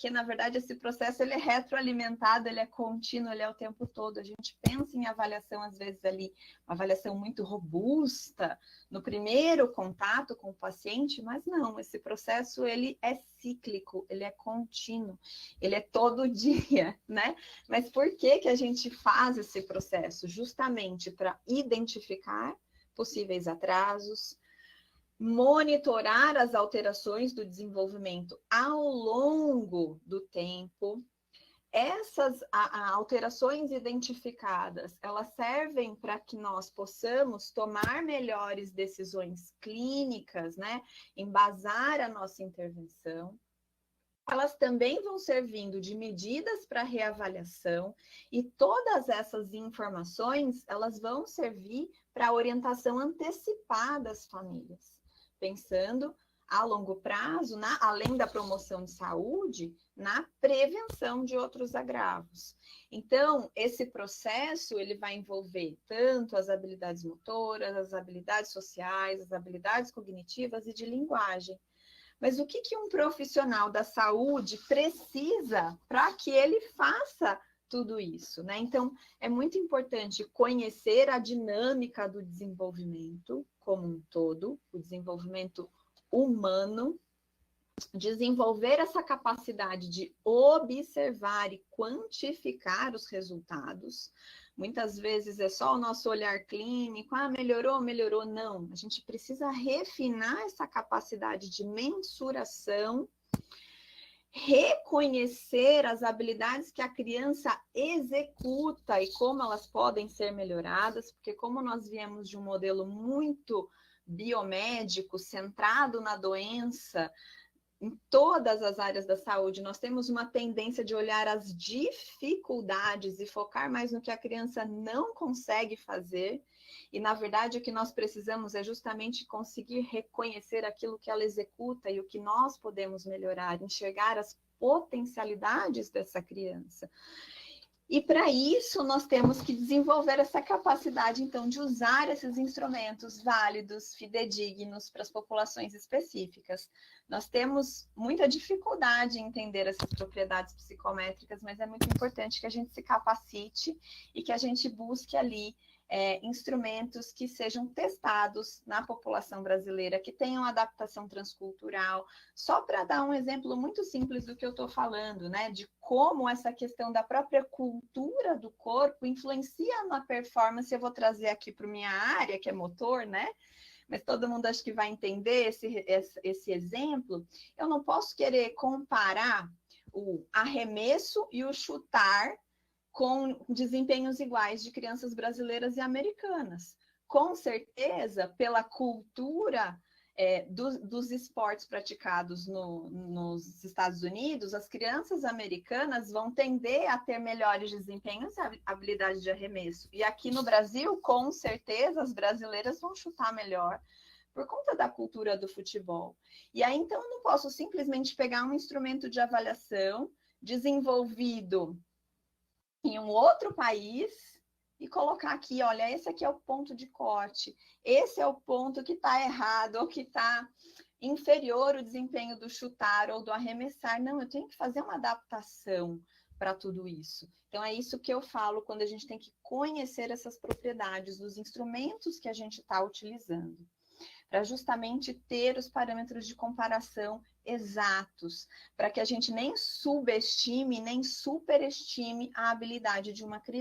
porque, na verdade, esse processo ele é retroalimentado, ele é contínuo, ele é o tempo todo. A gente pensa em avaliação, às vezes, ali, uma avaliação muito robusta, no primeiro contato com o paciente, mas não, esse processo ele é cíclico, ele é contínuo, ele é todo dia, né? Mas por que a gente faz esse processo? Justamente para identificar possíveis atrasos, monitorar as alterações do desenvolvimento ao longo do tempo. Essas alterações identificadas, elas servem para que nós possamos tomar melhores decisões clínicas, né? Embasar a nossa intervenção. Elas também vão servindo de medidas para reavaliação e todas essas informações, elas vão servir para orientação antecipada das famílias, pensando a longo prazo, além da promoção de saúde, na prevenção de outros agravos. Então, esse processo, ele vai envolver tanto as habilidades motoras, as habilidades sociais, as habilidades cognitivas e de linguagem. Mas o que um profissional da saúde precisa para que ele faça tudo isso, né? Então, é muito importante conhecer a dinâmica do desenvolvimento como um todo, o desenvolvimento humano, desenvolver essa capacidade de observar e quantificar os resultados. Muitas vezes é só o nosso olhar clínico, melhorou, melhorou. Não, a gente precisa refinar essa capacidade de mensuração, reconhecer as habilidades que a criança executa e como elas podem ser melhoradas, porque como nós viemos de um modelo muito biomédico, centrado na doença, em todas as áreas da saúde, nós temos uma tendência de olhar as dificuldades e focar mais no que a criança não consegue fazer. E, na verdade, o que nós precisamos é justamente conseguir reconhecer aquilo que ela executa e o que nós podemos melhorar, enxergar as potencialidades dessa criança. E para isso nós temos que desenvolver essa capacidade, então, de usar esses instrumentos válidos, fidedignos para as populações específicas. Nós temos muita dificuldade em entender essas propriedades psicométricas, mas é muito importante que a gente se capacite e que a gente busque ali instrumentos que sejam testados na população brasileira, que tenham adaptação transcultural. Só para dar um exemplo muito simples do que eu estou falando, né? De como essa questão da própria cultura do corpo influencia na performance. Eu vou trazer aqui para minha área, que é motor, né? Mas todo mundo acho que vai entender esse exemplo. Eu não posso querer comparar o arremesso e o chutar com desempenhos iguais de crianças brasileiras e americanas. Com certeza, pela cultura dos esportes praticados nos Estados Unidos, as crianças americanas vão tender a ter melhores desempenhos e habilidade de arremesso. E aqui no Brasil, com certeza, as brasileiras vão chutar melhor por conta da cultura do futebol. E aí, então, eu não posso simplesmente pegar um instrumento de avaliação desenvolvido em um outro país e colocar aqui, olha, esse aqui é o ponto de corte, esse é o ponto que está errado ou que está inferior o desempenho do chutar ou do arremessar. Não, eu tenho que fazer uma adaptação para tudo isso. Então, é isso que eu falo quando a gente tem que conhecer essas propriedades dos instrumentos que a gente está utilizando, para justamente ter os parâmetros de comparação exatos, para que a gente nem subestime, nem superestime a habilidade de uma criança.